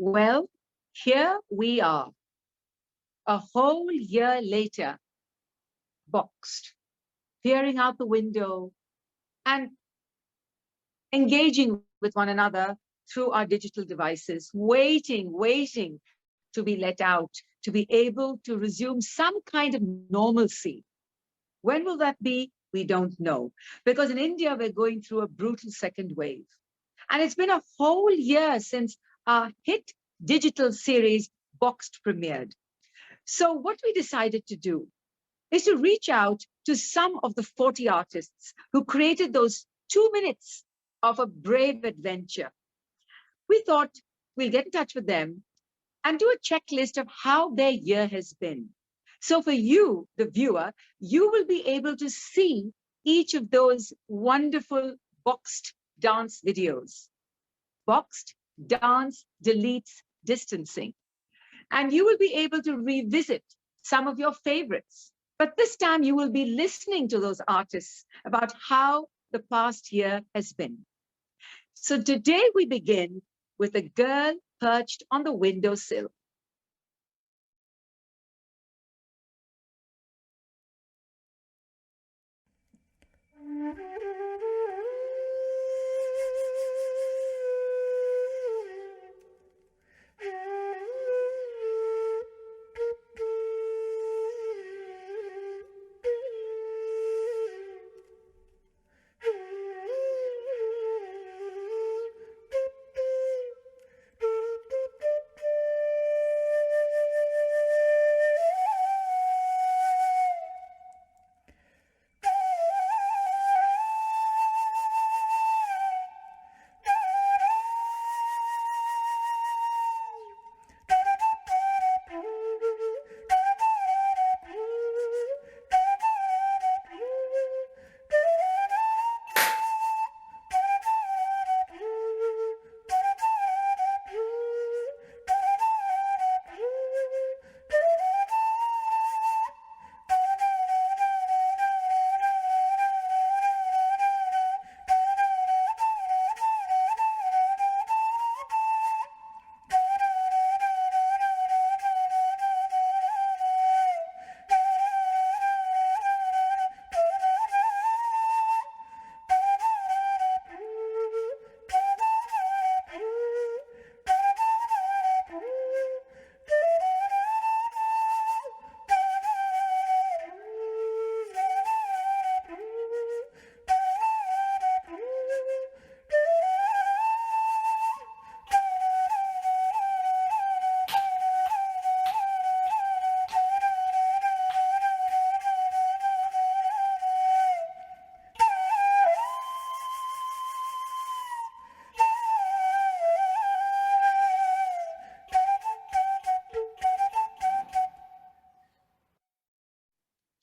Well, here we are, a whole year later, boxed, peering out the window and engaging with one another through our digital devices, waiting to be let out, to be able to resume some kind of normalcy. When will that be? We don't know. Because in India, we're going through a brutal second wave. And it's been a whole year since our hit digital series, Boxed, premiered. So what we decided to do is to reach out to some of the 40 artists who created those 2 minutes of a brave adventure. We thought we'll get in touch with them and do a checklist of how their year has been. So for you, the viewer, you will be able to see each of those wonderful boxed dance videos. Boxed, dance, deletes, distancing. And you will be able to revisit some of your favorites. But this time you will be listening to those artists about how the past year has been. So today we begin with a girl perched on the windowsill.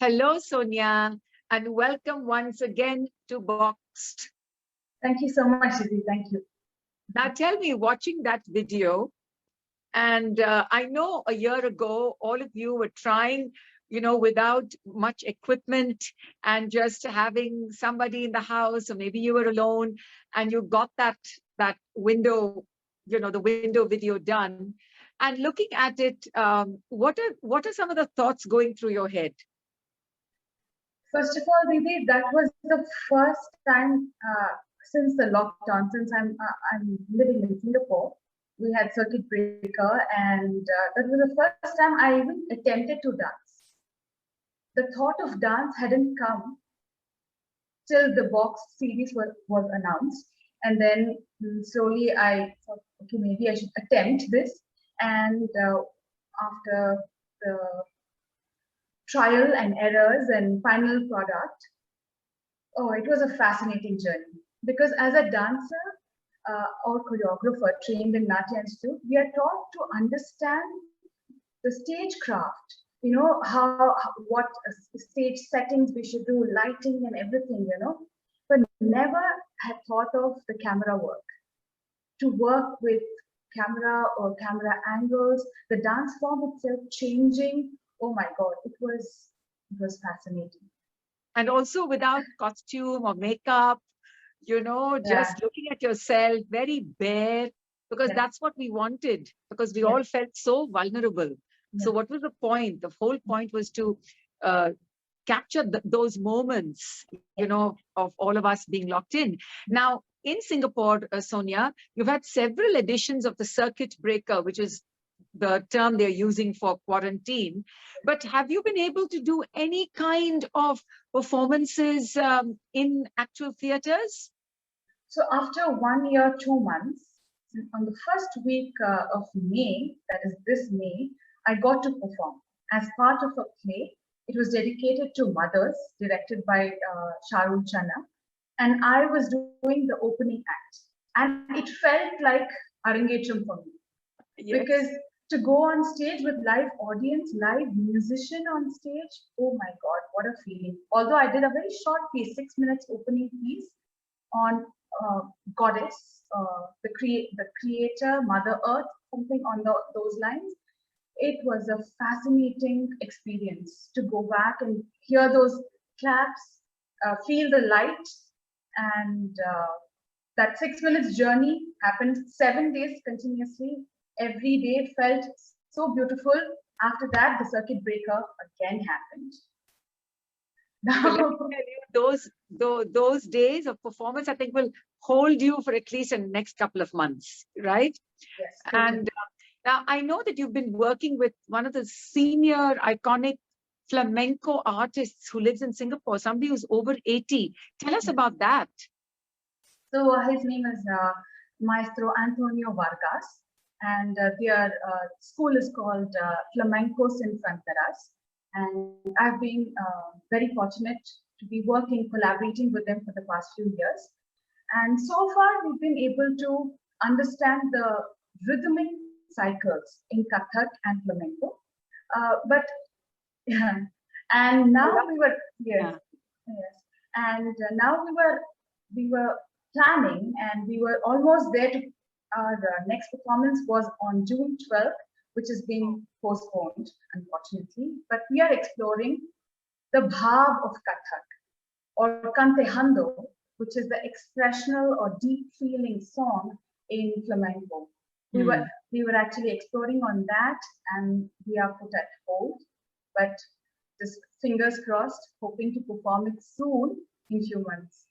Hello, Sonia, and welcome once again to Boxed. Thank you so much, Siti. Thank you. Now tell me, watching that video, and I know a year ago, all of you were trying, without much equipment and just having somebody in the house, or maybe you were alone, and you got that window, the window video done. And looking at it, what are some of the thoughts going through your head? First of all, Didi, that was the first time since the lockdown, since I'm living in Singapore. We had circuit breaker, and that was the first time I even attempted to dance. The thought of dance hadn't come till the box series was announced, and then slowly I thought, okay, maybe I should attempt this. And after the trial and errors and final product, oh, it was a fascinating journey. Because as a dancer or choreographer trained in Natya Institute, we are taught to understand the stagecraft, what stage settings we should do, lighting and everything, but never had thought of the camera work. To work with camera or camera angles, the dance form itself changing. Oh my God, it was fascinating. And also without costume or makeup, just looking at yourself, very bare, because Yes. that's what we wanted, because we Yes. all felt so vulnerable. So Yes. what was the point? The whole point was to capture those moments, of all of us being locked in. Now, in Singapore, Sonia, you've had several editions of the circuit breaker, which is the term they're using for quarantine. But have you been able to do any kind of performances in actual theaters? So after 1 year, 2 months, on the first week of May, that is this May, I got to perform as part of a play. It was dedicated to mothers, directed by Shahrukh Channa, and I was doing the opening act. And it felt like Arangetram for me, Yes. because to go on stage with live audience, live musician on stage, oh my God, what a feeling. Although I did a very short piece, 6 minutes opening piece on goddess, the creator, Mother Earth, something on those lines. It was a fascinating experience to go back and hear those claps, feel the light, and that 6 minutes journey happened 7 days continuously. Every day felt so beautiful. After that, the circuit breaker again happened. Well, let me tell you, those days of performance, I think, will hold you for at least the next couple of months, right? Yes, And totally. now I know that you've been working with one of the senior iconic flamenco artists who lives in Singapore, somebody who's over 80. Tell us about that. So his name is Maestro Antonio Vargas, and their school is called Flamencos in Fronteras. And I've been very fortunate to be working, collaborating with them for the past few years. And so far, we've been able to understand the rhythmic cycles in Kathak and flamenco. But and now we were yes, yes, and now we were planning, and we were almost there to. Our next performance was on June 12th, which is being postponed, unfortunately. But we are exploring the bhav of Kathak, or cantejando, which is the expressional or deep feeling song in flamenco. We were actually exploring on that, and we are put at hold, but just fingers crossed, hoping to perform it soon in few months.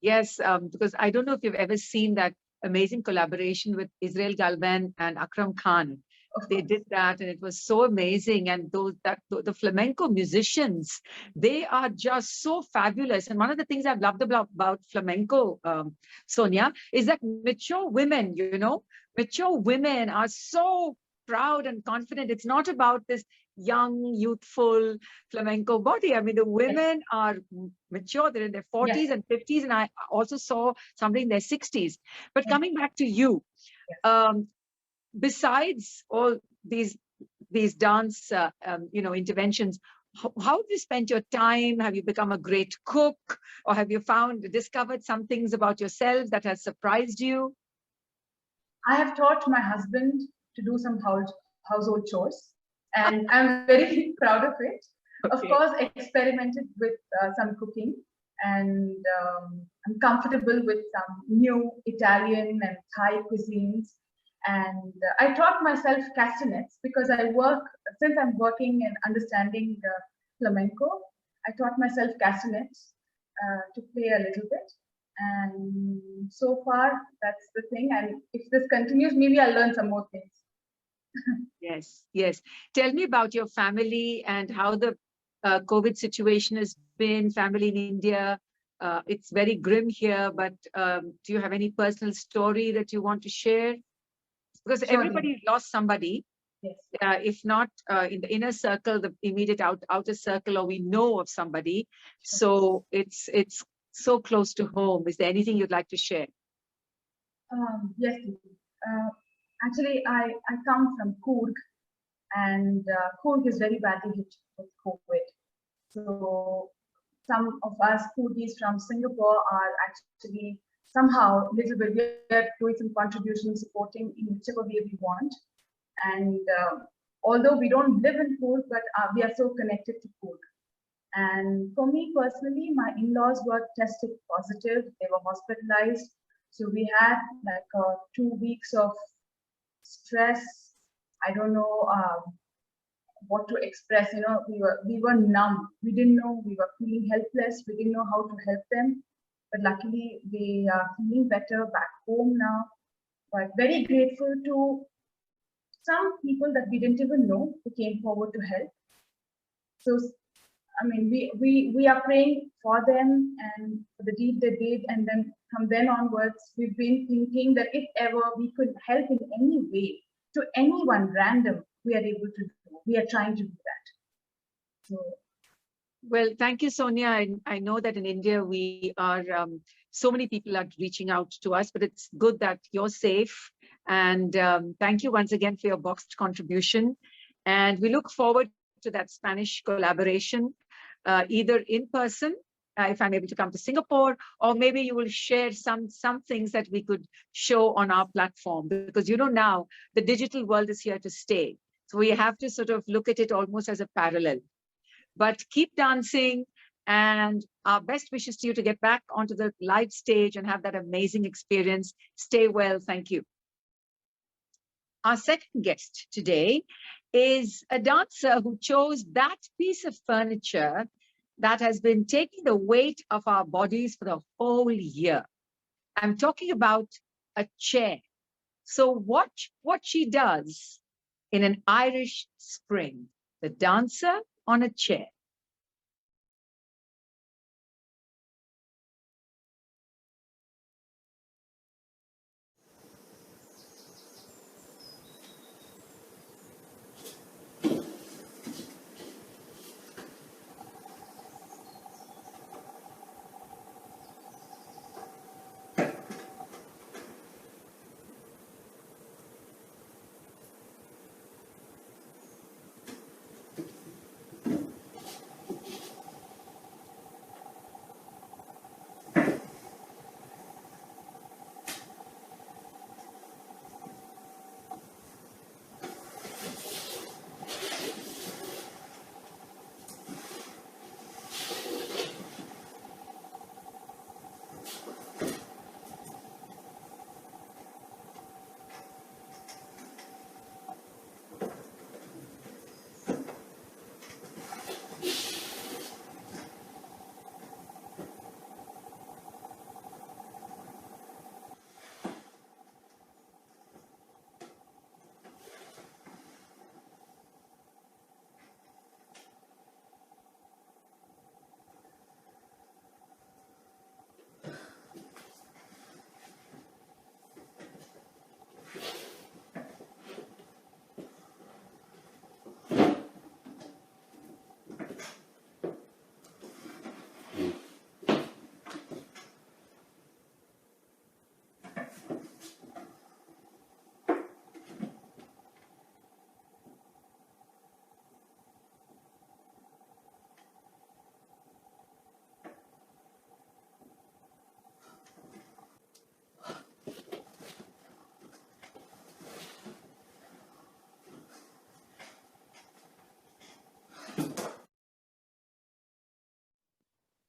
Yes, because I don't know if you've ever seen that amazing collaboration with Israel Galvan and Akram Khan. They did that, and it was so amazing. And the flamenco musicians, they are just so fabulous. And one of the things I've loved about flamenco, Sonia, is that mature women, mature women are so proud and confident. It's not about this young, youthful flamenco body. I mean, the women are mature, they're in their 40s Yes. and 50s, and I also saw somebody in their 60s. But coming back to you, besides all these dance interventions, how have you spent your time? Have you become a great cook, or have you discovered some things about yourself that has surprised you? I have taught my husband to do some household chores, and I'm very proud of it. Okay. Of course, experimented with some cooking, and I'm comfortable with some new Italian and Thai cuisines. And I taught myself castanets because since I'm working and understanding flamenco, I taught myself castanets to play a little bit. And so far, that's the thing. And if this continues, maybe I'll learn some more things. Yes, yes. Tell me about your family and how the COVID situation has been, family in India. It's very grim here, but do you have any personal story that you want to share? Because Surely. everybody lost somebody. Yes. If not in the inner circle, the immediate outer circle, or we know of somebody. So it's so close to home. Is there anything you'd like to share? Yes. Actually, I come from Coorg, and Coorg is very badly hit with COVID. So some of us Coorgis from Singapore are actually somehow little bit, we are doing some contribution, supporting in whichever way we want. And although we don't live in Coorg, but we are so connected to Coorg. And for me personally, my in-laws were tested positive. They were hospitalized. So we had like 2 weeks of stress. I don't know what to express. You know, we were numb. We didn't know. We were feeling helpless. We didn't know how to help them. But luckily, they are feeling better back home now. But very grateful to some people that we didn't even know who came forward to help. So, I mean, we are praying for them and for the deed they did. And then from then onwards, we've been thinking that if ever we could help in any way to anyone random, we are able to do. We are trying to do that. So, well, thank you, Sonia. I know that in India, we are, so many people are reaching out to us, but it's good that you're safe. And thank you once again for your boxed contribution. And we look forward to that Spanish collaboration, either in person, if I'm able to come to Singapore, or maybe you will share some things that we could show on our platform, because you know now the digital world is here to stay. So we have to sort of look at it almost as a parallel. But keep dancing, and our best wishes to you to get back onto the live stage and have that amazing experience. Stay well. Thank you. Our second guest today is a dancer who chose that piece of furniture that has been taking the weight of our bodies for the whole year. I'm talking about a chair. So watch what she does in an Irish spring, the dancer on a chair.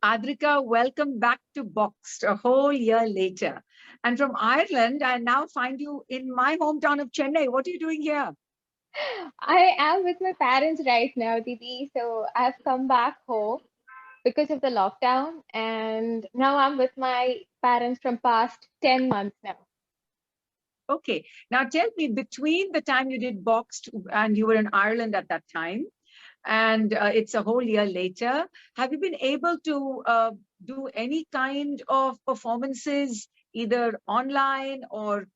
Adrika, welcome back to Boxed a whole year later. And from Ireland, I now find you in my hometown of Chennai. What are you doing here? I am with my parents right now, Didi. So I've come back home because of the lockdown, and now I'm with my parents from past 10 months now. Okay. Now tell me, between the time you did Boxed and you were in Ireland at that time, and it's a whole year later, have you been able to do any kind of performances, either online or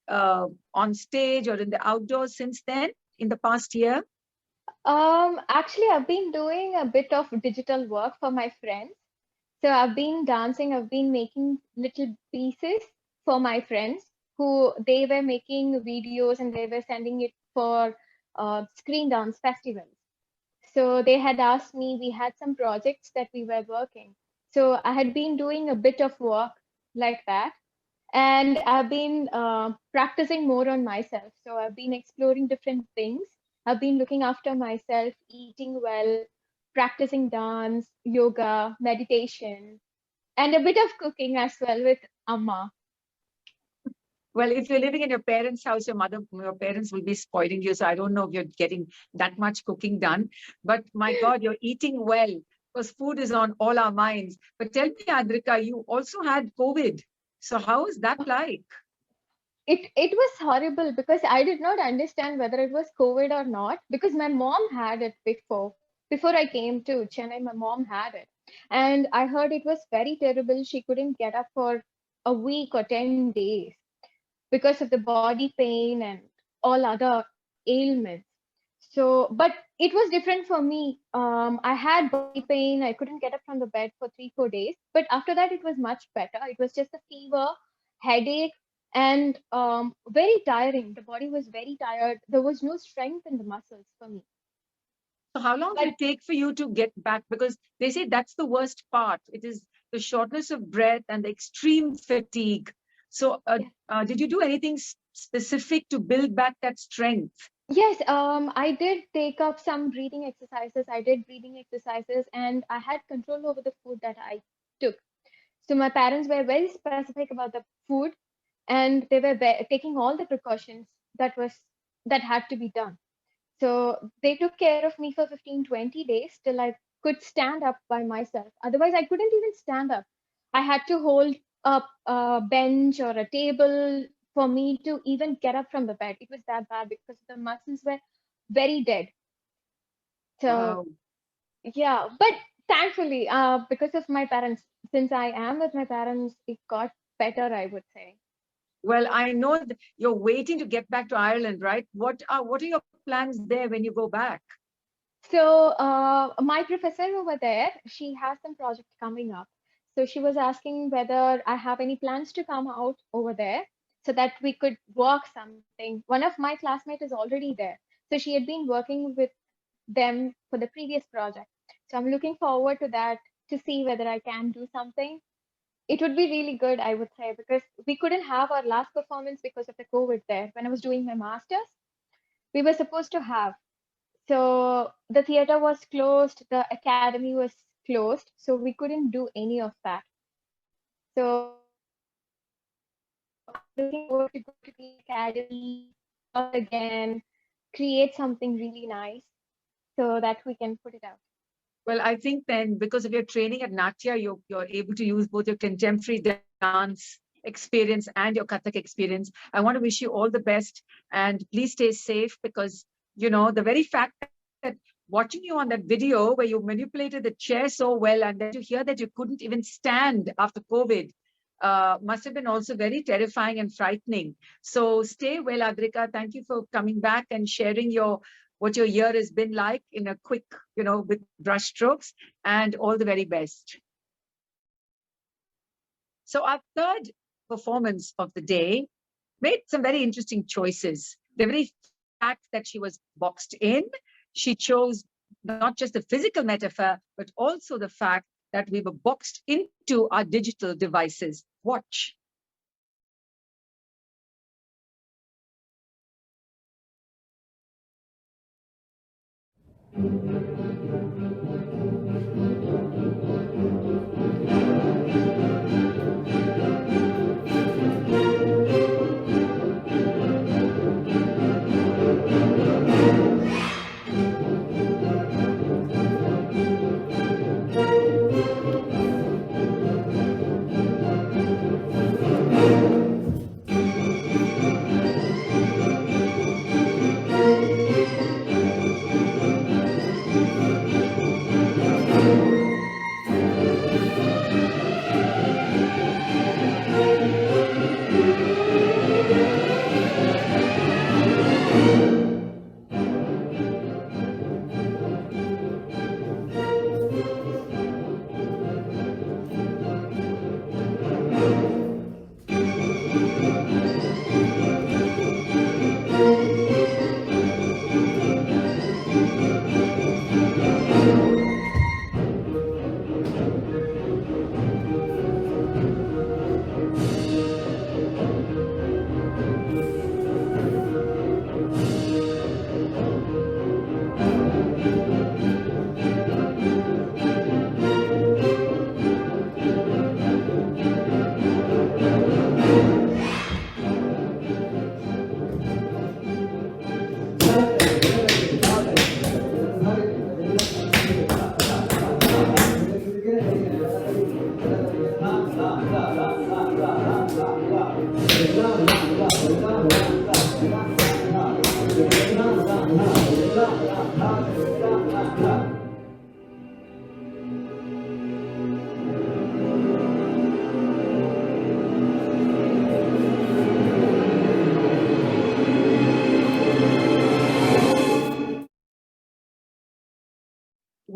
on stage or in the outdoors since then, in the past year? Actually, I've been doing a bit of digital work for my friends. So I've been dancing, I've been making little pieces for my friends who they were making videos and they were sending it for screen dance festivals. So they had asked me, we had some projects that we were working. So I had been doing a bit of work like that. And I've been practicing more on myself. So I've been exploring different things. I've been looking after myself, eating well, practicing dance, yoga, meditation, and a bit of cooking as well with Amma. Well, if you're living in your parents' house, your parents will be spoiling you. So I don't know if you're getting that much cooking done. But my God, you're eating well because food is on all our minds. But tell me, Adrika, you also had COVID. So how is that like? It was horrible because I did not understand whether it was COVID or not, because my mom had it before I came to Chennai. My mom had it, and I heard it was very terrible. She couldn't get up for a week or 10 days because of the body pain and all other ailments. So, but it was different for me. I had body pain. I couldn't get up from the bed for 3, 4 days. But after that, it was much better. It was just a fever, headache, and very tiring. The body was very tired. There was no strength in the muscles for me. So how long did But it take for you to get back? Because they say that's the worst part. It is the shortness of breath and the extreme fatigue. So did you do anything specific to build back that strength? yes, I did take up some breathing exercises. I did breathing exercises, and I had control over the food that I took. So my parents were very specific about the food, and they were taking all the precautions that had to be done. So they took care of me for 15, 20 days till I could stand up by myself. Otherwise, I couldn't even stand up. I had to hold up a bench or a table for me to even get up from the bed. It was that bad because the muscles were very dead. So Wow. yeah, but thankfully, because of my parents, since I am with my parents, it got better, I would say. Well, I know that you're waiting to get back to Ireland, right? What are your plans there when you go back? So my professor over there, she has some project coming up. So she was asking whether I have any plans to come out over there so that we could work something. One of my classmates is already there. So she had been working with them for the previous project. So I'm looking forward to that to see whether I can do something. It would be really good, I would say, because we couldn't have our last performance because of the COVID there. When I was doing my master's, we were supposed to have. So the theater was closed, the academy was closed, so we couldn't do any of that. So I'm looking forward to go to the academy, work again, create something really nice so that we can put it out. Well, I think then because of your training at Natya, you're able to use both your contemporary dance experience and your Kathak experience. I want to wish you all the best and please stay safe because, the very fact that watching you on that video where you manipulated the chair so well and then to hear that you couldn't even stand after COVID must have been also very terrifying and frightening. So stay well, Adrika. Thank you for coming back and sharing what your year has been like in a quick, with brush strokes, and all the very best. So our third performance of the day made some very interesting choices. The very fact that she was boxed in, she chose not just the physical metaphor, but also the fact that we were boxed into our digital devices. Watch.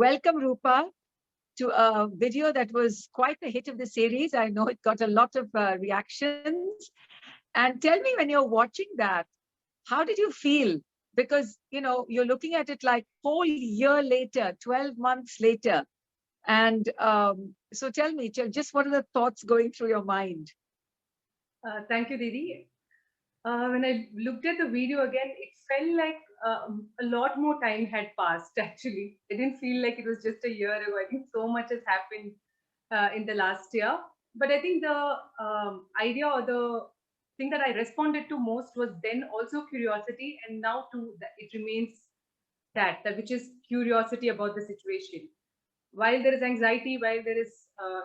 welcome Roopa to a video that was quite the hit of the series. I know it got a lot of reactions. And tell me, when you're watching that, how did you feel? Because, you know, you're looking at it like whole year later, 12 months later. And so tell me, just what are the thoughts going through your mind? Thank you, Didi. When I looked at the video again, it felt like a lot more time had passed, actually. I didn't feel like it was just a year ago. I think so much has happened in the last year. But I think the idea or the thing that I responded to most was then also curiosity, and now too it remains that which is curiosity about the situation. While there is anxiety, while there is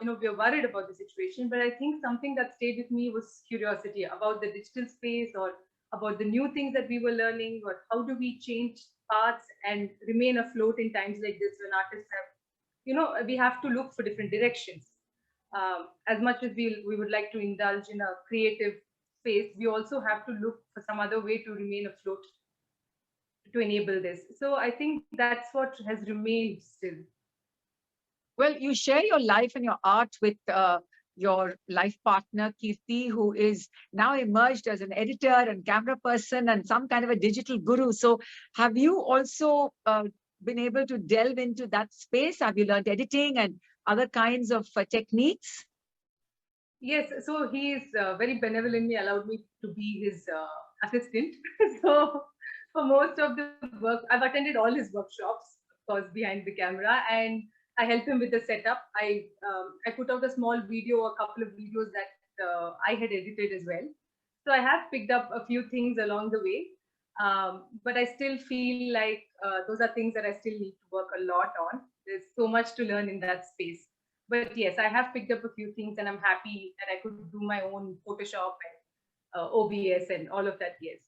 we are worried about the situation, but I think something that stayed with me was curiosity about the digital space, or about the new things that we were learning, or how do we change paths and remain afloat in times like this when artists have, we have to look for different directions. As much as we would like to indulge in a creative space, we also have to look for some other way to remain afloat to enable this. So I think that's what has remained still. Well, you share your life and your art with your life partner, Kirti, who is now emerged as an editor and camera person and some kind of a digital guru. So have you also been able to delve into that space? Have you learned editing and other kinds of techniques? Yes, so he is very benevolently allowed me to be his assistant. So for most of the work, I've attended all his workshops, of course, behind the camera, and I help him with the setup. I put out a small video, a couple of videos that I had edited as well. So I have picked up a few things along the way, but I still feel like those are things that I still need to work a lot on. There's so much to learn in that space. But yes, I have picked up a few things, and I'm happy that I could do my own Photoshop and OBS and all of that. Yes.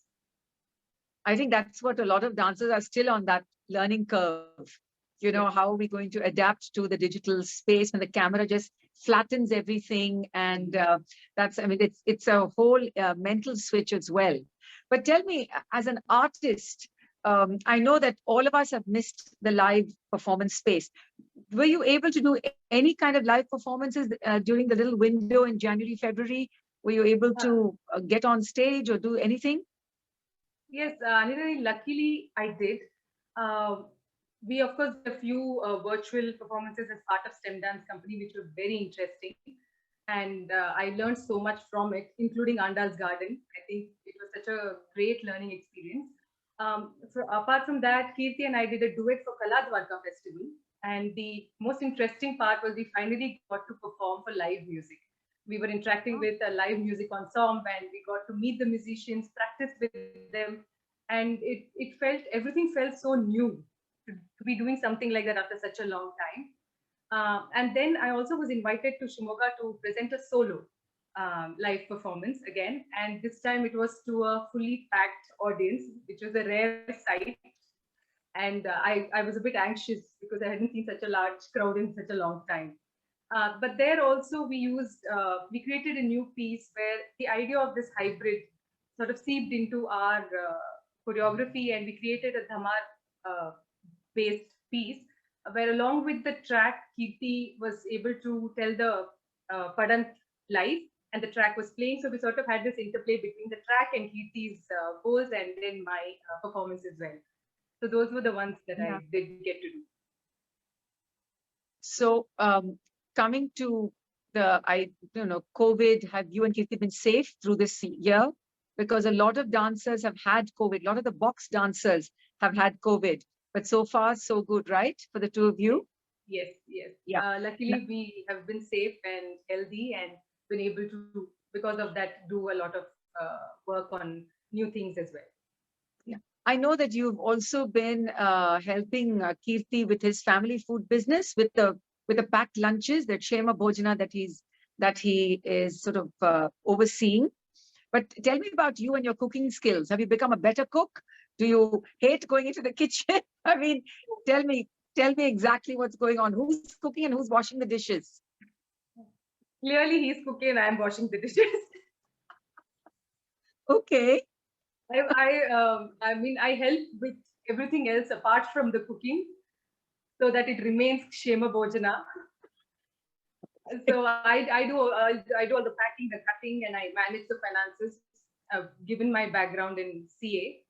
I think that's what a lot of dancers are still on, that learning curve. You know, Yes. how are we going to adapt to the digital space when the camera just flattens everything? And that's, I mean, it's a whole mental switch as well. But tell me, as an artist, I know that all of us have missed the live performance space. Were you able to do any kind of live performances during the little window in January, February? Were you able to get on stage or do anything? Yes, Anirudh, luckily I did. Uh, we of course did a few virtual performances as part of STEM Dance Company, which were very interesting, and I learned so much from it, including Andal's Garden. I think it was such a great learning experience. Apart from that, Kirti and I did a duet for Kala Dwarka Festival, and the most interesting part was we finally got to perform for live music. We were interacting with a live music ensemble, and we got to meet the musicians, practice with them, and everything felt so new to be doing something like that after such a long time. And then I also was invited to Shimoga to present a solo live performance again, and this time it was to a fully packed audience, which was a rare sight. And I was a bit anxious because I hadn't seen such a large crowd in such a long time. But there also we created a new piece where the idea of this hybrid sort of seeped into our choreography, and we created a dhamar based piece where, along with the track, Kirti was able to tell the Padant live, and the track was playing. So we sort of had this interplay between the track and Kirti's pose, and then my performance as well. So those were the ones that I did get to do. So coming to COVID, have you and Kirti been safe through this year? Because a lot of dancers have had COVID. A lot of the box dancers have had COVID. But so far, so good, right? For the two of you? Yes, yes. Yeah. Luckily, we have been safe and healthy, and been able to, because of that, do a lot of work on new things as well. Yeah. I know that you've also been helping Kirti with his family food business, with the packed lunches, that Shema Bhojana that he is sort of overseeing. But tell me about you and your cooking skills. Have you become a better cook? Do you hate going into the kitchen? I mean, tell me exactly what's going on. Who's cooking and who's washing the dishes? Clearly, he's cooking and I'm washing the dishes. Okay. I mean, I help with everything else apart from the cooking. so that it remains Kshema Bhojana. So I do all the packing, the cutting, and I manage the finances. Given my background in CA,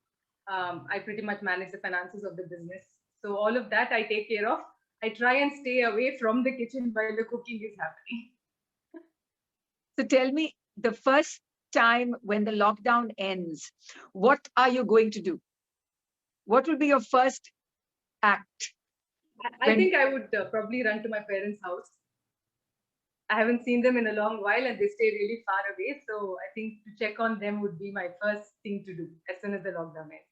I pretty much manage the finances of the business. So all of that I take care of. I try and stay away from the kitchen while the cooking is happening. So tell me, the first time when the lockdown ends, what are you going to do? What will be your first act? I think I would probably run to my parents' house. I haven't seen them in a long while and they stay really far away. So I think to check on them would be my first thing to do as soon as the lockdown ends.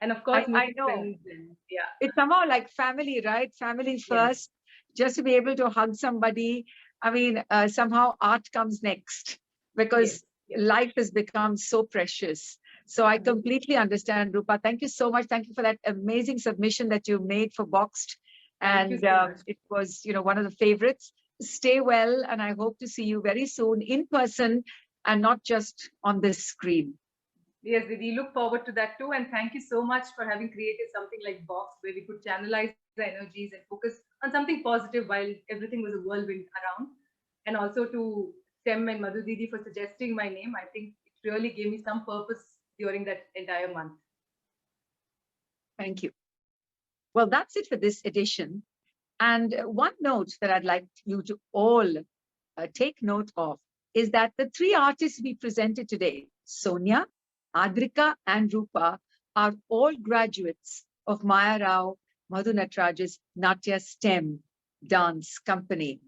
And of course, I know. friends and, yeah. It's somehow like family, right? Family first, just to be able to hug somebody. I mean, somehow art comes next because life has become so precious. So I completely understand, Roopa. Thank you so much. Thank you for that amazing submission that you made for Boxed. And it was, one of the favorites. Stay well, and I hope to see you very soon in person and not just on this screen. Yes, we look forward to that too. And thank you so much for having created something like Box, where we could channelize the energies and focus on something positive while everything was a whirlwind around. And also to Tem and Madhu Didi for suggesting my name. I think it really gave me some purpose during that entire month. Thank you. Well, that's it for this edition. And one note that I'd like you to all take note of is that the three artists we presented today, Sonia, Adrika, and Roopa, are all graduates of Maya Rao Madhu Nataraj's Natya STEM dance company.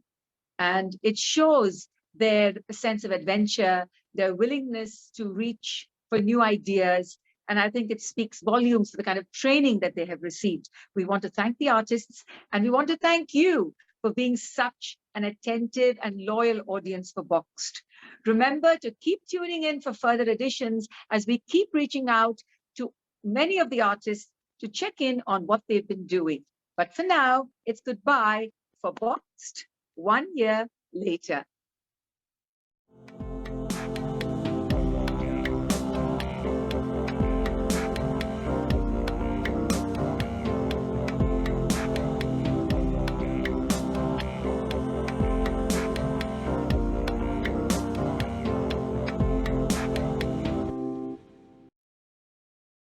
And it shows their sense of adventure, their willingness to reach for new ideas. And I think it speaks volumes for the kind of training that they have received. We want to thank the artists, and we want to thank you for being such an attentive and loyal audience for Boxed. Remember to keep tuning in for further editions as we keep reaching out to many of the artists to check in on what they've been doing. But for now, it's goodbye for Boxed 1 year later.